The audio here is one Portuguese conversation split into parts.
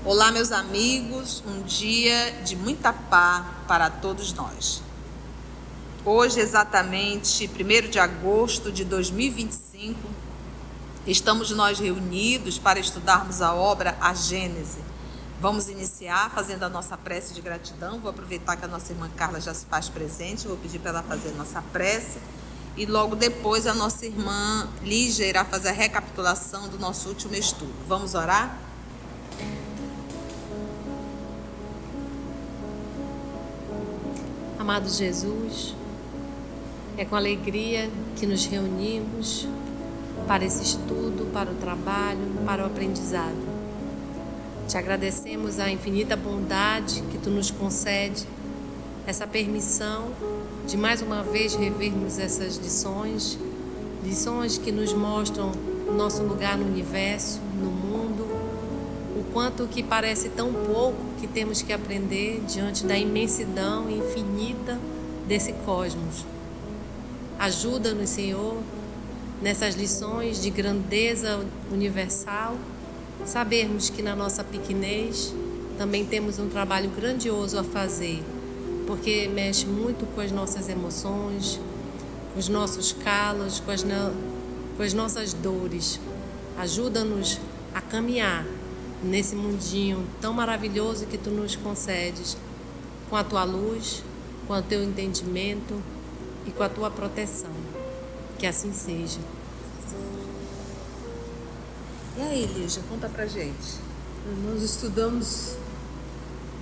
Olá, meus amigos, um dia de muita paz para todos nós. Hoje, exatamente 1º de agosto de 2025, estamos nós reunidos para estudarmos a obra A Gênese. Vamos iniciar fazendo a nossa prece de gratidão. Vou aproveitar que a nossa irmã Carla já se faz presente, vou pedir para ela fazer a nossa prece. E logo depois a nossa irmã Lígia irá fazer a recapitulação do nosso último estudo. Vamos orar? Amado Jesus, é com alegria que nos reunimos para esse estudo, para o trabalho, para o aprendizado. Te agradecemos a infinita bondade que Tu nos concede, essa permissão de mais uma vez revermos essas lições que nos mostram o nosso lugar no universo, no mundo, o quanto que parece tão pouco que temos que aprender diante da imensidão infinita desse cosmos. Ajuda-nos, Senhor, nessas lições de grandeza universal, sabermos que na nossa pequenez também temos um trabalho grandioso a fazer, porque mexe muito com as nossas emoções, com os nossos calos, com as nossas dores. Ajuda-nos a caminhar nesse mundinho tão maravilhoso que Tu nos concedes, com a Tua luz, com o Teu entendimento e com a Tua proteção. Que assim seja. E aí, Lígia, conta pra gente. Nós estudamos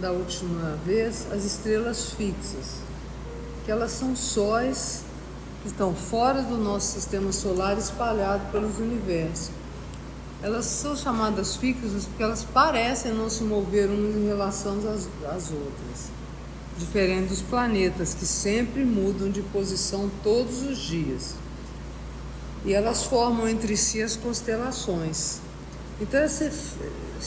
da última vez as estrelas fixas, que elas são sóis que estão fora do nosso sistema solar, espalhado pelos universos. Elas são chamadas fixas porque elas parecem não se mover umas em relação às outras, diferente dos planetas, que sempre mudam de posição todos os dias. E elas formam entre si as constelações. Então esse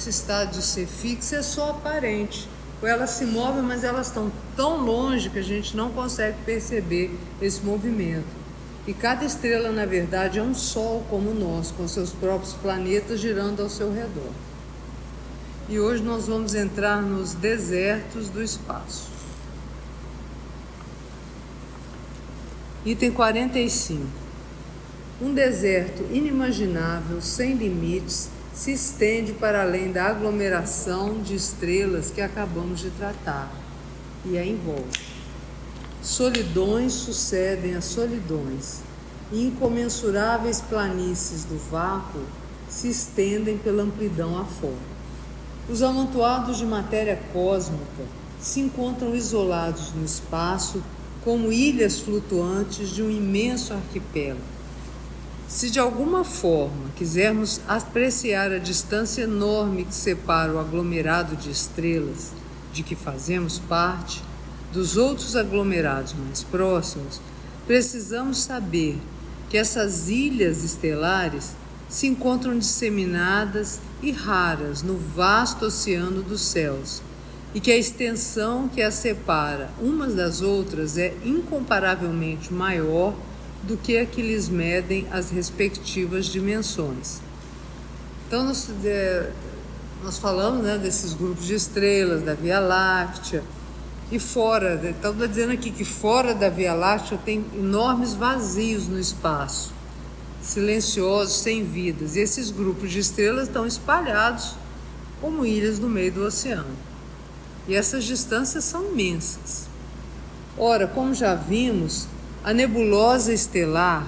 estado de ser fixa é só aparente. Elas se movem, mas elas estão tão longe que a gente não consegue perceber esse movimento. E cada estrela, na verdade, é um sol como nós, com seus próprios planetas girando ao seu redor. E hoje nós vamos entrar nos desertos do espaço. Item 45. Um deserto inimaginável, sem limites, se estende para além da aglomeração de estrelas que acabamos de tratar e a envolve. Solidões sucedem a solidões, e incomensuráveis planícies do vácuo se estendem pela amplidão afora. Os amontoados de matéria cósmica se encontram isolados no espaço como ilhas flutuantes de um imenso arquipélago. Se de alguma forma quisermos apreciar a distância enorme que separa o aglomerado de estrelas de que fazemos parte dos outros aglomerados mais próximos, precisamos saber que essas ilhas estelares se encontram disseminadas e raras no vasto oceano dos céus, e que a extensão que as separa umas das outras é incomparavelmente maior do que a que lhes medem as respectivas dimensões. Então nós falamos, desses grupos de estrelas, da Via Láctea, e fora, estava dizendo aqui que fora da Via Láctea tem enormes vazios no espaço, silenciosos, sem vidas, e esses grupos de estrelas estão espalhados como ilhas no meio do oceano. E essas distâncias são imensas. Ora, como já vimos, a nebulosa estelar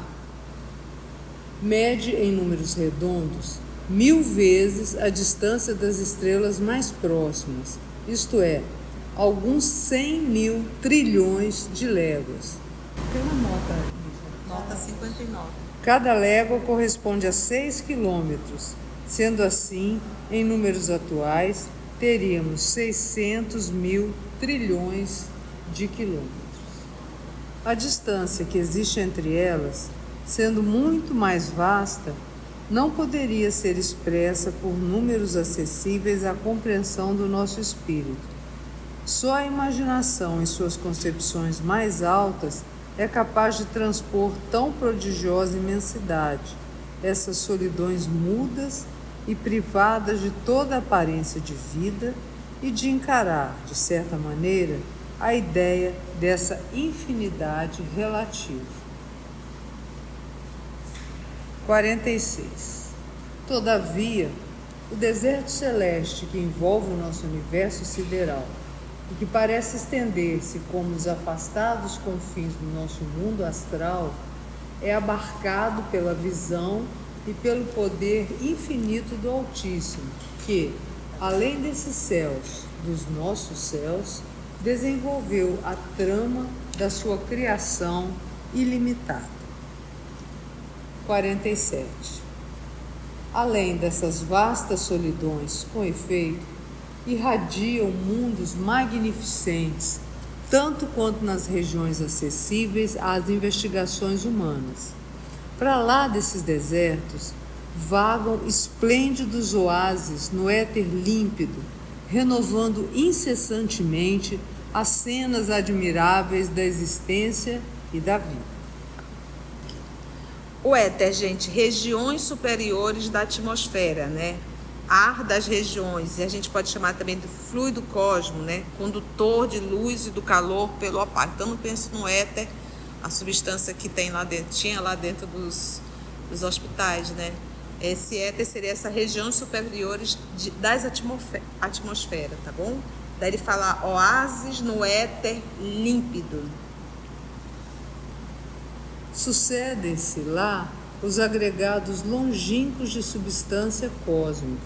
mede em números redondos 1000 vezes a distância das estrelas mais próximas, isto é, alguns 100.000 trilhões de léguas. Tem uma nota, Lígia. Nota 59. Cada légua corresponde a 6 quilômetros. Sendo assim, em números atuais, teríamos 600.000 trilhões de quilômetros. A distância que existe entre elas, sendo muito mais vasta, não poderia ser expressa por números acessíveis à compreensão do nosso espírito. Só a imaginação, em suas concepções mais altas, é capaz de transpor tão prodigiosa imensidade, essas solidões mudas e privadas de toda aparência de vida e de encarar, de certa maneira, a ideia dessa infinidade relativa. 46. Todavia, o deserto celeste que envolve o nosso universo sideral e que parece estender-se como os afastados confins do nosso mundo astral é abarcado pela visão e pelo poder infinito do Altíssimo, que, além desses céus, dos nossos céus, desenvolveu a trama da sua criação ilimitada. 47. Além dessas vastas solidões, com efeito, irradiam mundos magnificentes, tanto quanto nas regiões acessíveis às investigações humanas. Para lá desses desertos, vagam esplêndidos oásis no éter límpido, renovando incessantemente as cenas admiráveis da existência e da vida. O éter, gente, regiões superiores da atmosfera, né? Ar das regiões, e a gente pode chamar também de fluido cosmo, né? Condutor de luz e do calor pelo ar. Então não penso no éter, a substância que tem lá dentro, tinha lá dentro dos hospitais, né? Esse éter seria essas regiões superiores das atmosferas, tá bom? Daí ele fala oásis no éter límpido. Sucedem-se lá os agregados longínquos de substância cósmica,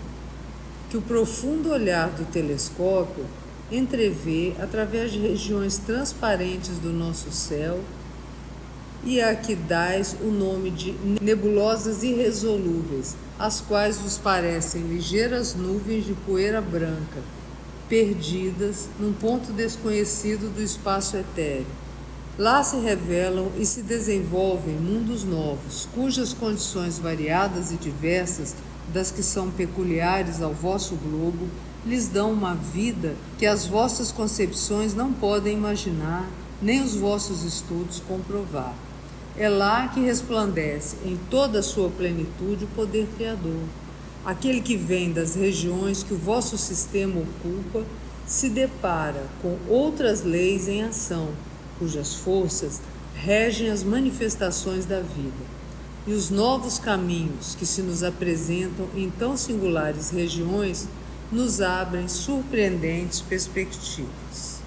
que o profundo olhar do telescópio entrevê através de regiões transparentes do nosso céu e a que dais o nome de nebulosas irresolúveis, as quais vos parecem ligeiras nuvens de poeira branca, perdidas num ponto desconhecido do espaço etéreo. Lá se revelam e se desenvolvem mundos novos, cujas condições variadas e diversas das que são peculiares ao vosso globo lhes dão uma vida que as vossas concepções não podem imaginar, nem os vossos estudos comprovar. É lá que resplandece em toda a sua plenitude o poder criador. Aquele que vem das regiões que o vosso sistema ocupa se depara com outras leis em ação, cujas forças regem as manifestações da vida, e os novos caminhos que se nos apresentam em tão singulares regiões nos abrem surpreendentes perspectivas.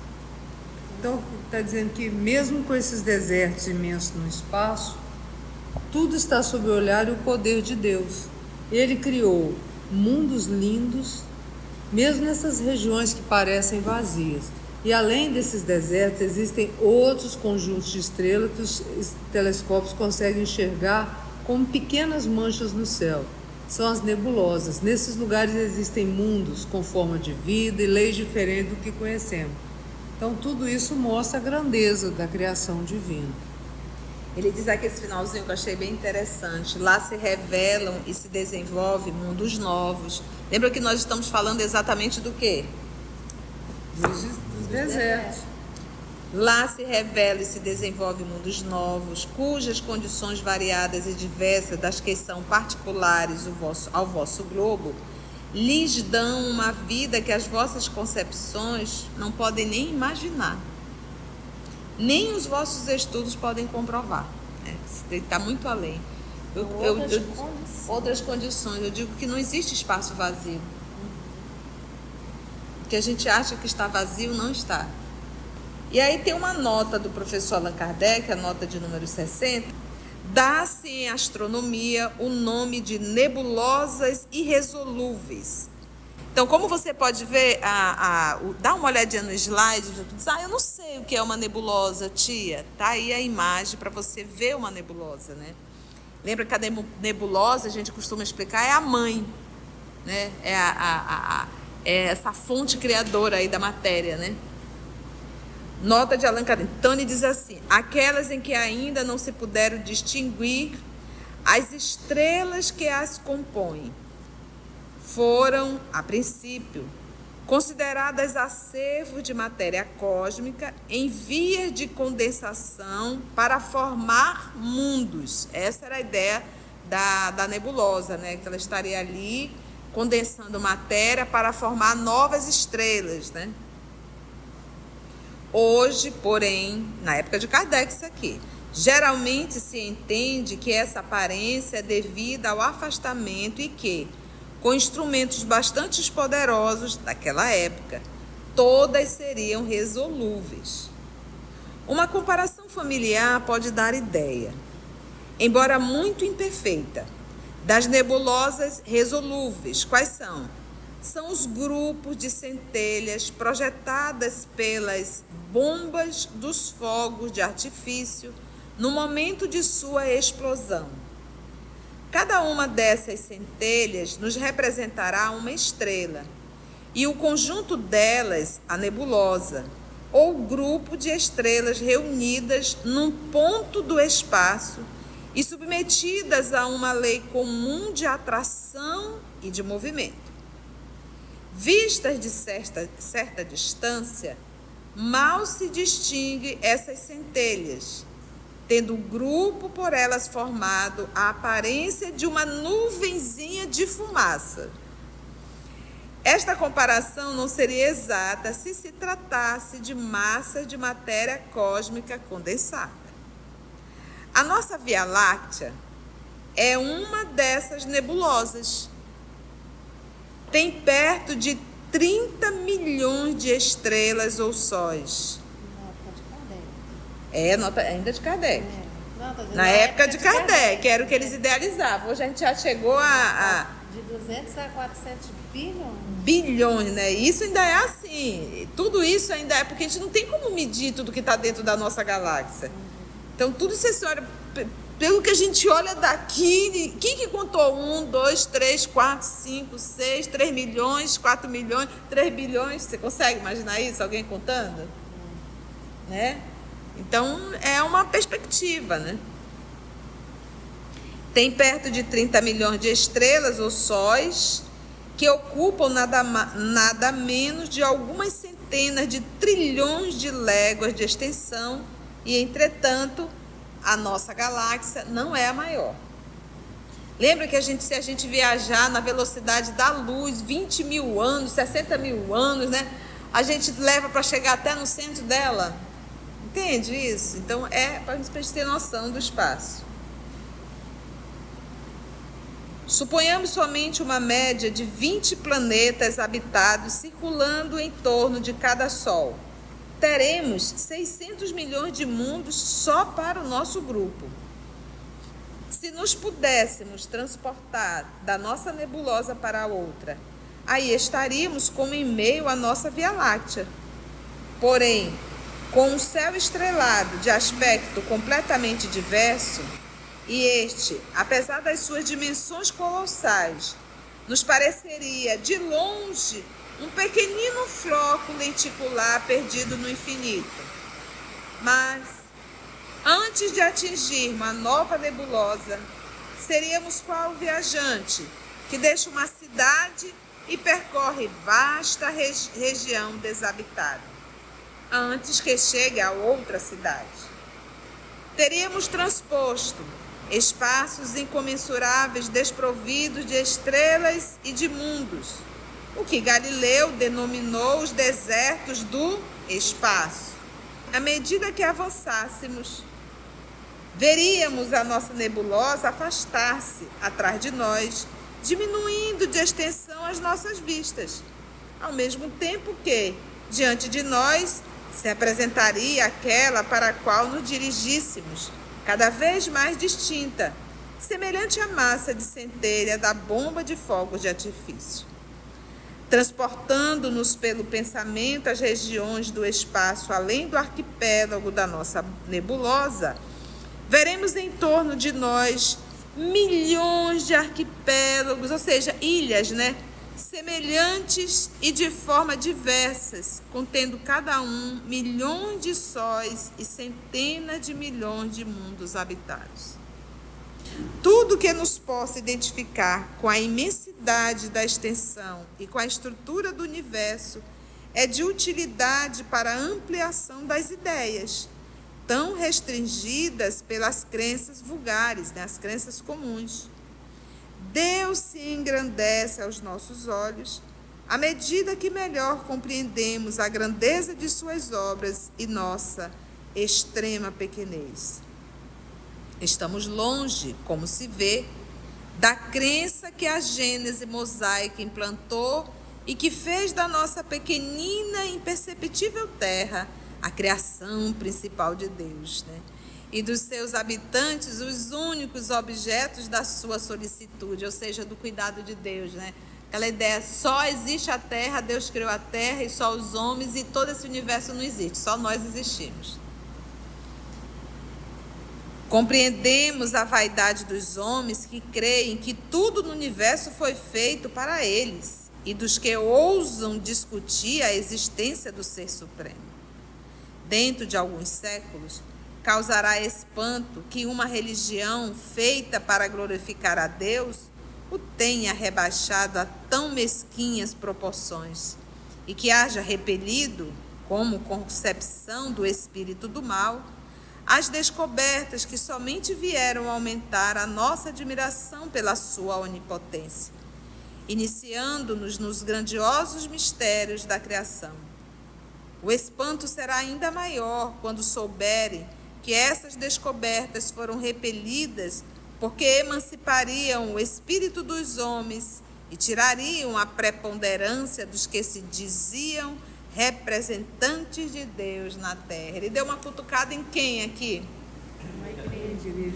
Então, está dizendo que mesmo com esses desertos imensos no espaço, tudo está sob o olhar e o poder de Deus. Ele criou mundos lindos, mesmo nessas regiões que parecem vazias. E além desses desertos, existem outros conjuntos de estrelas que os telescópios conseguem enxergar como pequenas manchas no céu. São as nebulosas. Nesses lugares existem mundos com forma de vida e leis diferentes do que conhecemos. Então tudo isso mostra a grandeza da criação divina. Ele diz aqui esse finalzinho que eu achei bem interessante. Lá se revelam e se desenvolvem mundos novos. Lembra que nós estamos falando exatamente do quê? Dos desertos. Lá se revela e se desenvolve mundos novos, cujas condições variadas e diversas das que são particulares ao vosso globo, lhes dão uma vida que as vossas concepções não podem nem imaginar. Nem os vossos estudos podem comprovar. Está muito além. Outras condições. Eu digo que não existe espaço vazio. O que a gente acha que está vazio, não está. E aí tem uma nota do professor Allan Kardec, a nota de número 60, dá-se em astronomia o nome de nebulosas irresolúveis. Então, como você pode ver, dá uma olhadinha no slide, diz, eu não sei o que é uma nebulosa, tia. Tá aí a imagem para você ver uma nebulosa, né? Lembra que a nebulosa, a gente costuma explicar, é a mãe, né? É essa fonte criadora aí da matéria, né? Nota de Allan Kardec. Então ele diz assim: aquelas em que ainda não se puderam distinguir as estrelas que as compõem foram, a princípio, consideradas acervos de matéria cósmica em vias de condensação para formar mundos. Essa era a ideia da nebulosa, né? Que ela estaria ali condensando matéria para formar novas estrelas, né? Hoje, porém, na época de Kardec isso aqui, geralmente se entende que essa aparência é devida ao afastamento e que, com instrumentos bastante poderosos daquela época, todas seriam resolúveis. Uma comparação familiar pode dar ideia, embora muito imperfeita, das nebulosas resolúveis. Quais são? São os grupos de centelhas projetadas pelas bombas dos fogos de artifício no momento de sua explosão. Cada uma dessas centelhas nos representará uma estrela, e o conjunto delas, a nebulosa, ou grupo de estrelas reunidas num ponto do espaço e submetidas a uma lei comum de atração e de movimento. Vistas de certa distância, mal se distingue essas centelhas, tendo o grupo por elas formado a aparência de uma nuvenzinha de fumaça. Esta comparação não seria exata se se tratasse de massa de matéria cósmica condensada. A nossa Via Láctea é uma dessas nebulosas. Tem perto de 30 milhões de estrelas ou sóis. Nota ainda de Kardec. Na época de Kardec, era o que eles idealizavam. Hoje a gente já chegou de 200 a 400 bilhões, né? Isso ainda é assim. Tudo isso ainda é porque a gente não tem como medir tudo que está dentro da nossa galáxia. Então, tudo isso você olha, pelo que a gente olha daqui, quem que contou? 1, 2, 3, 4, 5, 6, 3 milhões, 4 milhões, 3 bilhões. Você consegue imaginar isso? Alguém contando? Né? Então, é uma perspectiva, né? Tem perto de 30 milhões de estrelas ou sóis que ocupam nada menos de algumas centenas de trilhões de léguas de extensão e, entretanto, a nossa galáxia não é a maior. Lembra que se a gente viajar na velocidade da luz, 20 mil anos, 60 mil anos, né? A gente leva para chegar até no centro dela. Entende isso? Então, é para a gente ter noção do espaço. Suponhamos somente uma média de 20 planetas habitados circulando em torno de cada Sol. Teremos 600 milhões de mundos só para o nosso grupo. Se nos pudéssemos transportar da nossa nebulosa para a outra, aí estaríamos como em meio à nossa Via Láctea. Porém, com um céu estrelado de aspecto completamente diverso, e este, apesar das suas dimensões colossais, nos pareceria de longe um pequenino floco lenticular perdido no infinito. Mas, antes de atingirmos a nova nebulosa, seríamos qual viajante que deixa uma cidade e percorre vasta região desabitada, antes que chegue a outra cidade. Teríamos transposto espaços incomensuráveis desprovidos de estrelas e de mundos, o que Galileu denominou os desertos do espaço. À medida que avançássemos, veríamos a nossa nebulosa afastar-se atrás de nós, diminuindo de extensão as nossas vistas, ao mesmo tempo que, diante de nós, se apresentaria aquela para a qual nos dirigíssemos, cada vez mais distinta, semelhante à massa de centelha da bomba de fogos de artifício. Transportando-nos pelo pensamento às regiões do espaço além do arquipélago da nossa nebulosa, veremos em torno de nós milhões de arquipélagos, ou seja, ilhas, né? Semelhantes e de forma diversas, contendo cada um milhões de sóis e centenas de milhões de mundos habitados. Tudo que nos possa identificar com a imensidade da extensão e com a estrutura do universo é de utilidade para a ampliação das ideias, tão restringidas pelas crenças vulgares, né, as crenças comuns. Deus se engrandece aos nossos olhos à medida que melhor compreendemos a grandeza de suas obras e nossa extrema pequenez. Estamos longe, como se vê, da crença que a Gênese mosaica implantou e que fez da nossa pequenina e imperceptível terra a criação principal de Deus, né? E dos seus habitantes os únicos objetos da sua solicitude, ou seja, do cuidado de Deus, né? Aquela ideia, só existe a terra, Deus criou a terra e só os homens, e todo esse universo não existe, só nós existimos. Compreendemos a vaidade dos homens que creem que tudo no universo foi feito para eles e dos que ousam discutir a existência do Ser Supremo. Dentro de alguns séculos, causará espanto que uma religião feita para glorificar a Deus o tenha rebaixado a tão mesquinhas proporções e que haja repelido, como concepção do espírito do mal, as descobertas que somente vieram aumentar a nossa admiração pela sua onipotência, iniciando-nos nos grandiosos mistérios da criação. O espanto será ainda maior quando souberem que essas descobertas foram repelidas porque emancipariam o espírito dos homens e tirariam a preponderância dos que se diziam representantes de Deus na terra. Ele deu uma cutucada em quem aqui?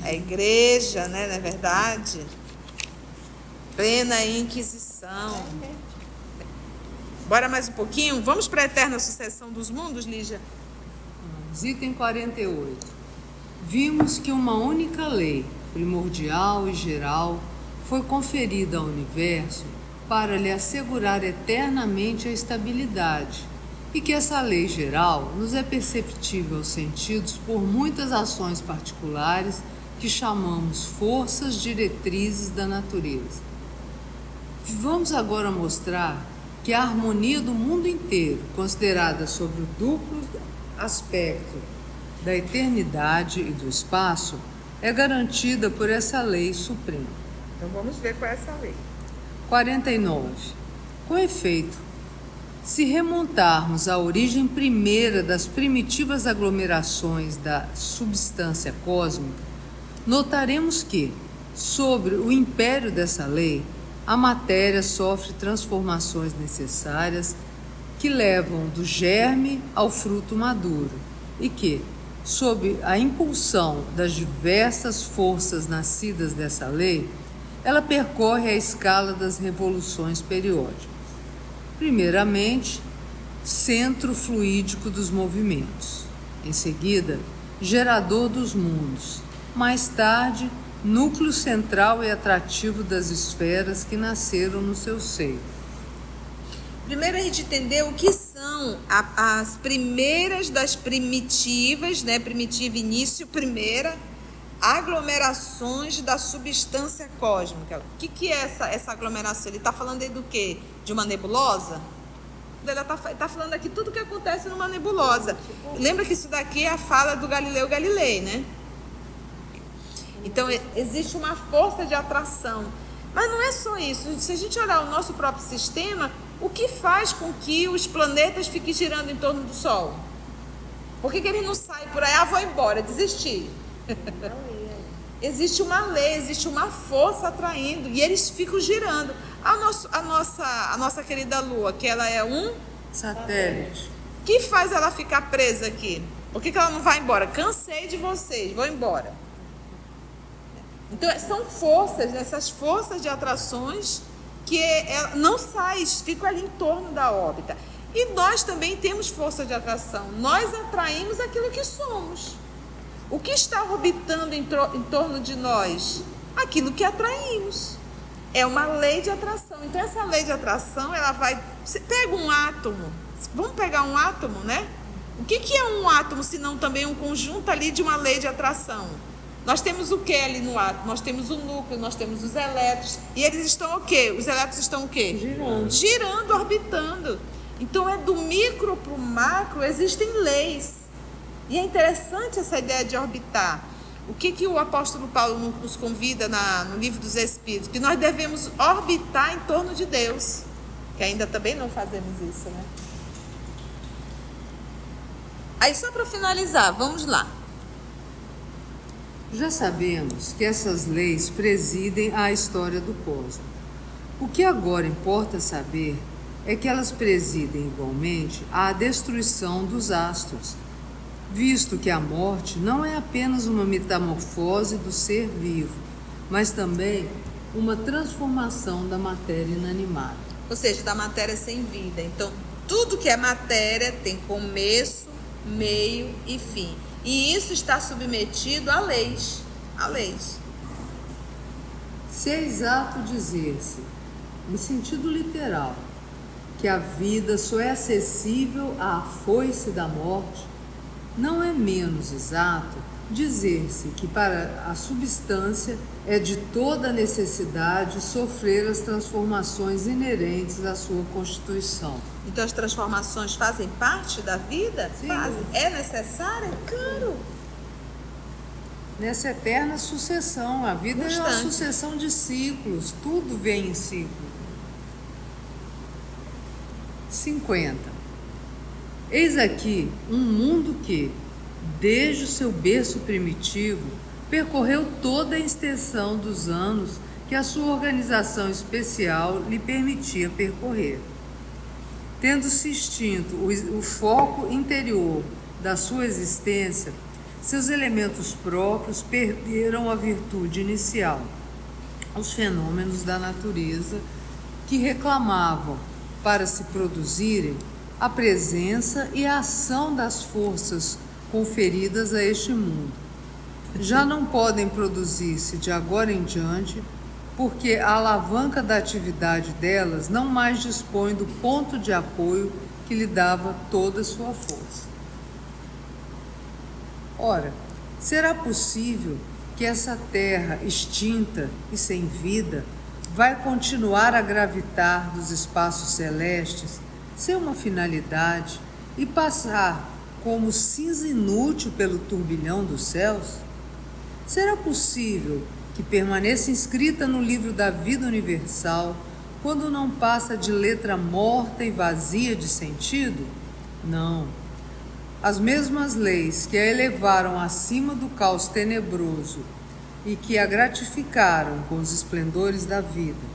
A igreja, né? Não é verdade? Plena Inquisição. Bora mais um pouquinho? Vamos para a eterna sucessão dos mundos, Lígia? Item 48. Vimos que uma única lei, primordial e geral, foi conferida ao universo para lhe assegurar eternamente a estabilidade, e que essa lei geral nos é perceptível aos sentidos por muitas ações particulares que chamamos forças diretrizes da natureza. Vamos agora mostrar que a harmonia do mundo inteiro, considerada sobre o duplo aspecto da eternidade e do espaço, é garantida por essa lei suprema. Então vamos ver qual é essa lei. 49. Com efeito, se remontarmos à origem primeira das primitivas aglomerações da substância cósmica, notaremos que, sobre o império dessa lei, a matéria sofre transformações necessárias que levam do germe ao fruto maduro e que, sob a impulsão das diversas forças nascidas dessa lei, ela percorre a escala das revoluções periódicas. Primeiramente, centro fluídico dos movimentos. Em seguida, gerador dos mundos. Mais tarde, núcleo central e atrativo das esferas que nasceram no seu seio. Primeiro a gente entender o que são as primeiras das primitivas, né? Primitivo início, primeira, aglomerações da substância cósmica. O que é essa aglomeração? Ele está falando aí do quê? De uma nebulosa? Ele está falando aqui tudo o que acontece numa nebulosa. Lembra que isso daqui é a fala do Galileu Galilei, né? Então, existe uma força de atração. Mas não é só isso. Se a gente olhar o nosso próprio sistema, o que faz com que os planetas fiquem girando em torno do Sol? Por que eles não saem por aí? Vou embora, desistir. Existe uma lei, existe uma força atraindo, e eles ficam girando. A nossa querida Lua, que ela é um satélite. O que faz ela ficar presa aqui? Por que ela não vai embora? Cansei de vocês, vou embora. Então, são forças, essas forças de atrações que não saem, ficam ali em torno da órbita. E nós também temos força de atração. Nós atraímos aquilo que somos. O que está orbitando em torno de nós? Aquilo que atraímos. É uma lei de atração. Então, essa lei de atração, ela vai... Você pega um átomo. Vamos pegar um átomo, né? O que é um átomo, se não também um conjunto ali de uma lei de atração? Nós temos o que ali no átomo? Nós temos o núcleo, nós temos os elétrons. E eles estão o quê? Os elétrons estão o quê? Girando. Girando, orbitando. Então, do micro para o macro existem leis. E é interessante essa ideia de orbitar. O que o apóstolo Paulo nos convida no livro dos Espíritos? Que nós devemos orbitar em torno de Deus, que ainda também não fazemos isso, né? Aí só para finalizar, vamos lá. Já sabemos que essas leis presidem a história do cosmos. O que agora importa saber é que elas presidem igualmente à destruição dos astros, visto que a morte não é apenas uma metamorfose do ser vivo, mas também uma transformação da matéria inanimada. Ou seja, da matéria sem vida. Então, tudo que é matéria tem começo, meio e fim. E isso está submetido a leis. A leis. Se é exato dizer-se, em sentido literal, que a vida só é acessível à foice da morte, não é menos exato dizer-se que para a substância é de toda necessidade sofrer as transformações inerentes à sua constituição. Então as transformações fazem parte da vida? Sim. Fazem. É necessário? Claro. Nessa eterna sucessão, a vida é uma sucessão de ciclos, tudo vem em ciclo. 50. Eis aqui um mundo que, desde o seu berço primitivo, percorreu toda a extensão dos anos que a sua organização especial lhe permitia percorrer. Tendo-se extinto o foco interior da sua existência, seus elementos próprios perderam a virtude inicial. Os fenômenos da natureza que reclamavam, para se produzirem, a presença e a ação das forças conferidas a este mundo. Já não podem produzir-se de agora em diante, porque a alavanca da atividade delas não mais dispõe do ponto de apoio que lhe dava toda a sua força. Ora, será possível que essa terra extinta e sem vida vai continuar a gravitar dos espaços celestes sem uma finalidade e passar como cinza inútil pelo turbilhão dos céus? Será possível que permaneça inscrita no livro da vida universal quando não passa de letra morta e vazia de sentido? Não. As mesmas leis que a elevaram acima do caos tenebroso e que a gratificaram com os esplendores da vida,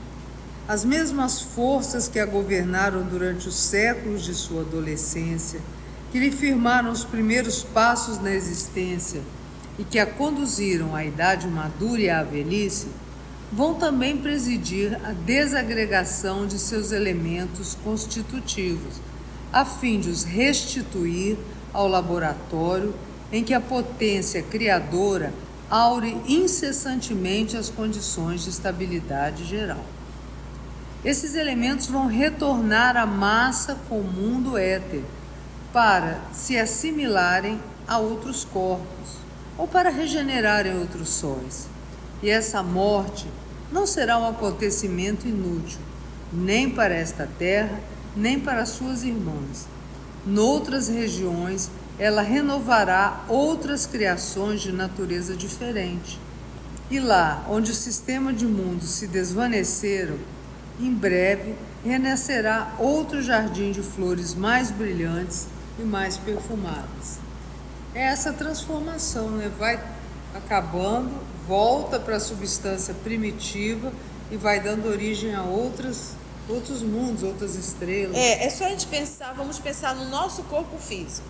as mesmas forças que a governaram durante os séculos de sua adolescência, que lhe firmaram os primeiros passos na existência e que a conduziram à idade madura e à velhice, vão também presidir a desagregação de seus elementos constitutivos, a fim de os restituir ao laboratório em que a potência criadora aure incessantemente as condições de estabilidade geral. Esses elementos vão retornar à massa comum do éter para se assimilarem a outros corpos ou para regenerarem outros sóis. E essa morte não será um acontecimento inútil, nem para esta terra, nem para suas irmãs. Noutras regiões, ela renovará outras criações de natureza diferente. E lá, onde o sistema de mundos se desvaneceram, em breve renascerá outro jardim de flores mais brilhantes e mais perfumadas. É essa transformação, né? Vai acabando, volta para a substância primitiva e vai dando origem a outros mundos, outras estrelas. É só a gente pensar, vamos pensar no nosso corpo físico.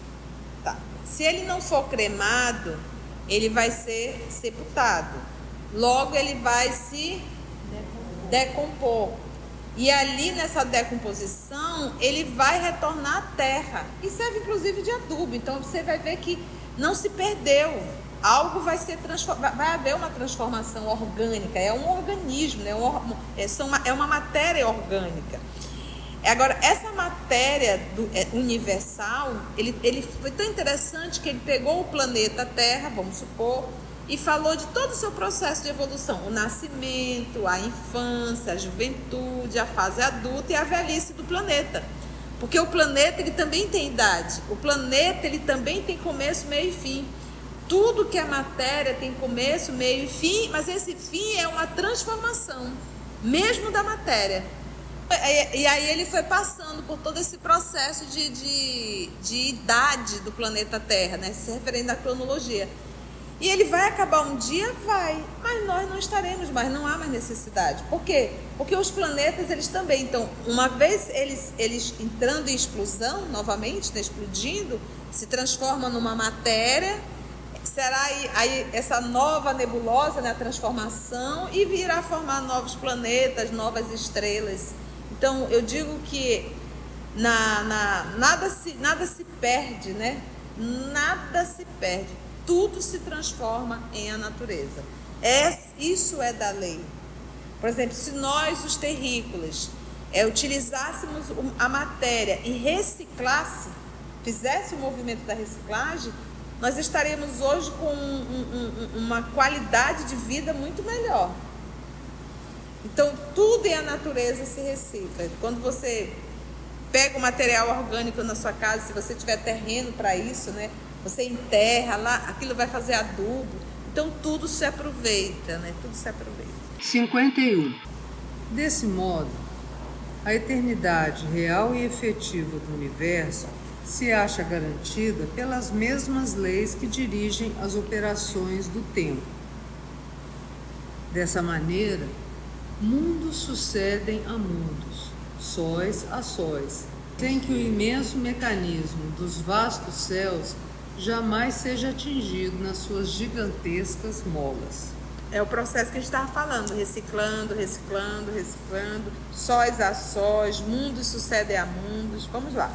Tá. Se ele não for cremado, ele vai ser sepultado. Logo ele vai se decompor. E ali nessa decomposição, ele vai retornar à terra. E serve inclusive de adubo. Então você vai ver que não se perdeu. Algo vai ser vai haver uma transformação orgânica. É um organismo, né? É uma matéria orgânica. Agora, essa matéria universal, ele foi tão interessante que ele pegou o planeta Terra, vamos supor, e falou de todo o seu processo de evolução. O nascimento, a infância, a juventude, a fase adulta e a velhice do planeta. Porque o planeta ele também tem idade. O planeta ele também tem começo, meio e fim. tudo que é matéria tem começo, meio e fim, mas esse fim é uma transformação, mesmo da matéria. E aí ele foi passando por todo esse processo de idade do planeta Terra, né? Se referindo à cronologia. E ele vai acabar um dia? Vai. Mas nós não estaremos mais, não há mais necessidade. Por quê? Porque os planetas, eles também. Então, uma vez eles entrando em explosão, novamente, né, explodindo, se transformam numa matéria, será aí essa nova nebulosa, né, a transformação, e virá formar novos planetas, novas estrelas. Então, eu digo que nada se perde, né? Nada se perde. Tudo se transforma em a natureza. Isso é da lei. Por exemplo, se nós, os terrícolas, utilizássemos a matéria e reciclasse, fizesse o movimento da reciclagem, nós estaremos hoje com uma qualidade de vida muito melhor. Então, tudo em a natureza se recicla. Quando você pega o material orgânico na sua casa, se você tiver terreno para isso, né? Você enterra lá, aquilo vai fazer adubo. Então, tudo se aproveita, né? Tudo se aproveita. 51. Desse modo, a eternidade real e efetiva do universo se acha garantida pelas mesmas leis que dirigem as operações do tempo. Dessa maneira, mundos sucedem a mundos, sóis a sóis, sem que o imenso mecanismo dos vastos céus jamais seja atingido nas suas gigantescas molas. É o processo que a gente estava falando, reciclando, sóis a sóis, mundos sucedem a mundos. Vamos lá.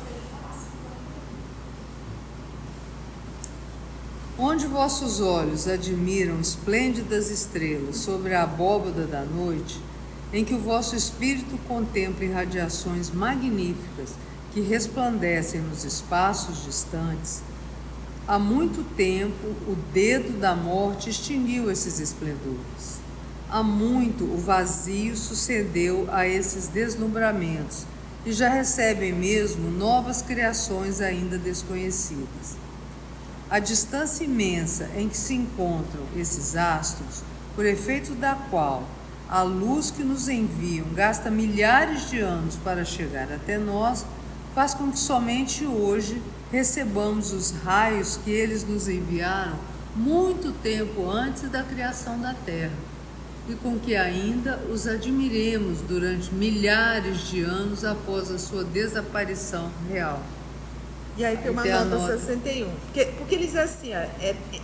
Onde vossos olhos admiram esplêndidas estrelas sobre a abóbada da noite, em que o vosso espírito contempla irradiações magníficas que resplandecem nos espaços distantes, há muito tempo o dedo da morte extinguiu esses esplendores. Há muito o vazio sucedeu a esses deslumbramentos e já recebem mesmo novas criações ainda desconhecidas. A distância imensa em que se encontram esses astros, por efeito da qual a luz que nos enviam gasta milhares de anos para chegar até nós, faz com que somente hoje recebamos os raios que eles nos enviaram muito tempo antes da criação da Terra, e com que ainda os admiremos durante milhares de anos após a sua desaparição real. E aí tem uma nota 61. Porque eles dizem assim,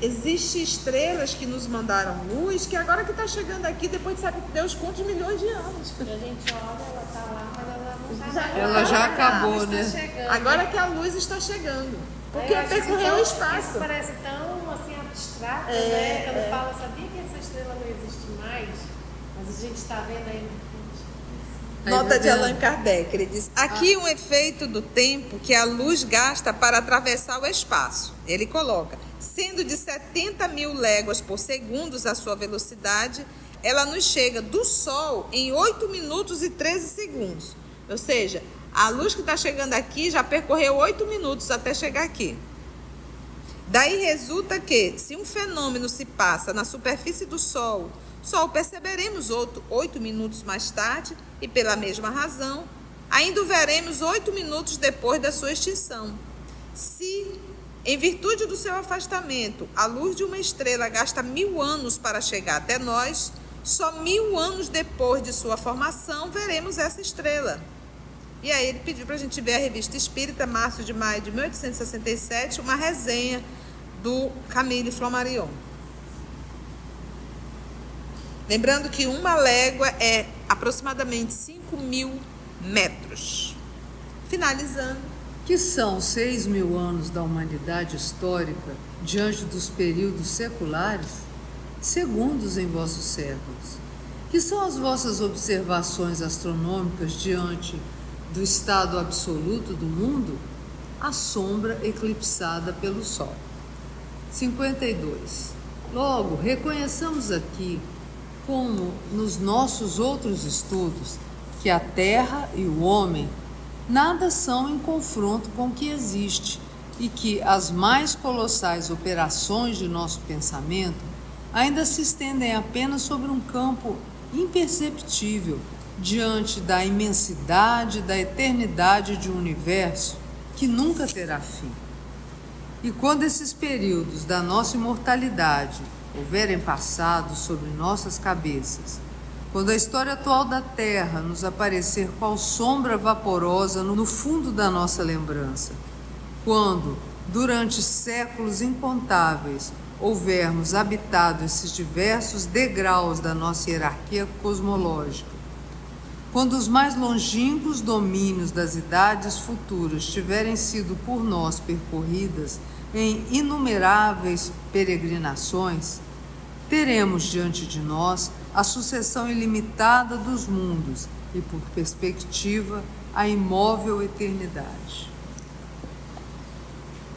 existem estrelas que nos mandaram luz, que agora que está chegando aqui, depois de sabe Deus quantos milhões de anos. A gente olha, ela está lá, mas ela não está. Ela já acabou, né? Agora que a luz está chegando. Porque percorreu o espaço. Isso parece tão assim abstrato, né? Quando fala, sabia que essa estrela não existe mais? Mas a gente está vendo aí. Nota de Allan Kardec, ele diz: aqui um efeito do tempo que a luz gasta para atravessar o espaço. Ele coloca: sendo de 70 mil léguas por segundo a sua velocidade, ela nos chega do Sol em 8 minutos e 13 segundos. Ou seja, a luz que está chegando aqui já percorreu 8 minutos até chegar aqui. Daí resulta que, se um fenômeno se passa na superfície do Sol, só o perceberemos 8 minutos mais tarde, e pela mesma razão, ainda o veremos 8 minutos depois da sua extinção. Se, em virtude do seu afastamento, a luz de uma estrela gasta 1000 anos para chegar até nós, só 1000 anos depois de sua formação veremos essa estrela. E aí ele pediu para a gente ver a Revista Espírita, março de maio de 1867, uma resenha do Camille Flammarion. Lembrando que uma légua é aproximadamente 5.000 metros. Finalizando. Que são 6.000 anos da humanidade histórica diante dos períodos seculares? Segundos em vossos séculos. Que são as vossas observações astronômicas diante do estado absoluto do mundo? A sombra eclipsada pelo Sol. 52. Logo, reconheçamos aqui, como nos nossos outros estudos, que a Terra e o homem nada são em confronto com o que existe, e que as mais colossais operações de nosso pensamento ainda se estendem apenas sobre um campo imperceptível diante da imensidade da eternidade de um universo que nunca terá fim. E quando esses períodos da nossa imortalidade houverem passado sobre nossas cabeças, quando a história atual da Terra nos aparecer qual sombra vaporosa no fundo da nossa lembrança, quando, durante séculos incontáveis, houvermos habitado esses diversos degraus da nossa hierarquia cosmológica, quando os mais longínquos domínios das idades futuras tiverem sido por nós percorridas em inumeráveis peregrinações, teremos diante de nós a sucessão ilimitada dos mundos e, por perspectiva, a imóvel eternidade.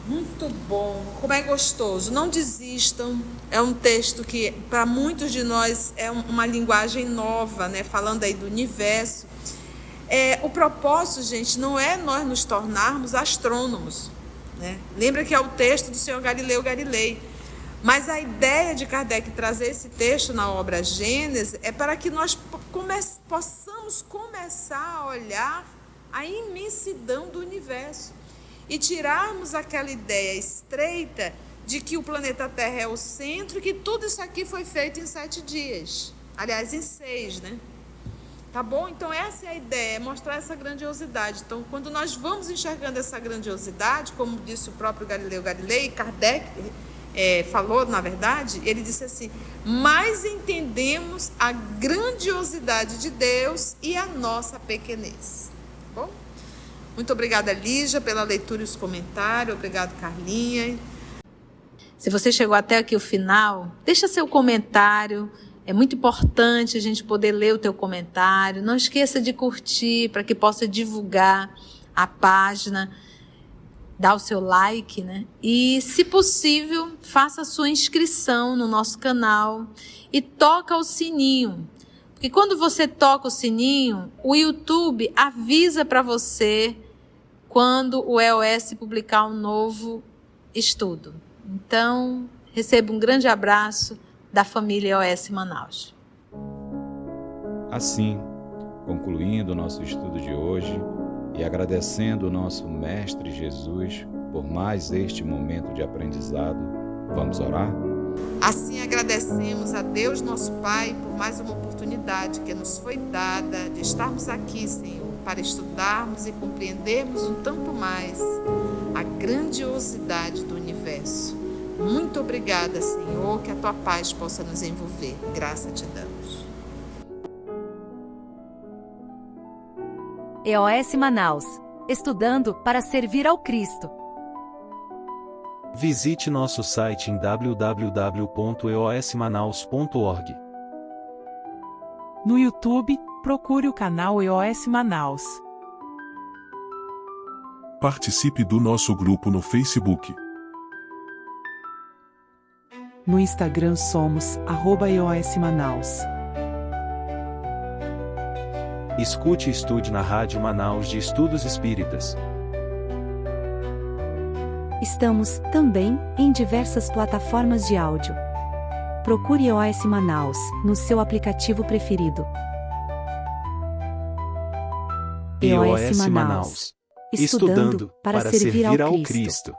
Muito bom, como é gostoso. Não desistam. É um texto que para muitos de nós é uma linguagem nova, né? Falando aí do universo. O propósito, gente, não é nós nos tornarmos astrônomos, né? Lembra que é o texto do senhor Galileu Galilei. Mas a ideia de Kardec trazer esse texto na obra Gênesis é para que nós possamos começar a olhar a imensidão do universo e tirarmos aquela ideia estreita de que o planeta Terra é o centro e que tudo isso aqui foi feito em 7 dias. Aliás, em 6, né? Tá bom? Então essa é a ideia, é mostrar essa grandiosidade. Então, quando nós vamos enxergando essa grandiosidade, como disse o próprio Galileu Galilei, Kardec falou, na verdade, ele disse assim: mais entendemos a grandiosidade de Deus e a nossa pequenez. Tá bom? Muito obrigada, Lígia, pela leitura e os comentários. Obrigado, Carlinha. Se você chegou até aqui o final, deixa seu comentário. É muito importante a gente poder ler o teu comentário. Não esqueça de curtir para que possa divulgar a página. Dá o seu like, né? E, se possível, faça a sua inscrição no nosso canal e toca o sininho. Porque quando você toca o sininho, o YouTube avisa para você quando o EOS publicar um novo estudo. Então, receba um grande abraço da família EOS Manaus. Assim, concluindo o nosso estudo de hoje e agradecendo o nosso Mestre Jesus por mais este momento de aprendizado, vamos orar? Assim agradecemos a Deus, nosso Pai, por mais uma oportunidade que nos foi dada de estarmos aqui, Senhor, para estudarmos e compreendermos um tanto mais a grandiosidade do universo. Muito obrigada, Senhor, que a Tua paz possa nos envolver. Graça te damos. EOS Manaus. Estudando para servir ao Cristo. Visite nosso site em www.eosmanaus.org. No YouTube, procure o canal EOS Manaus. Participe do nosso grupo no Facebook. No Instagram somos @EOS Manaus. Escute e estude na Rádio Manaus de Estudos Espíritas. Estamos, também, em diversas plataformas de áudio. Procure EOS Manaus, no seu aplicativo preferido. EOS Manaus. Estudando para servir ao Cristo.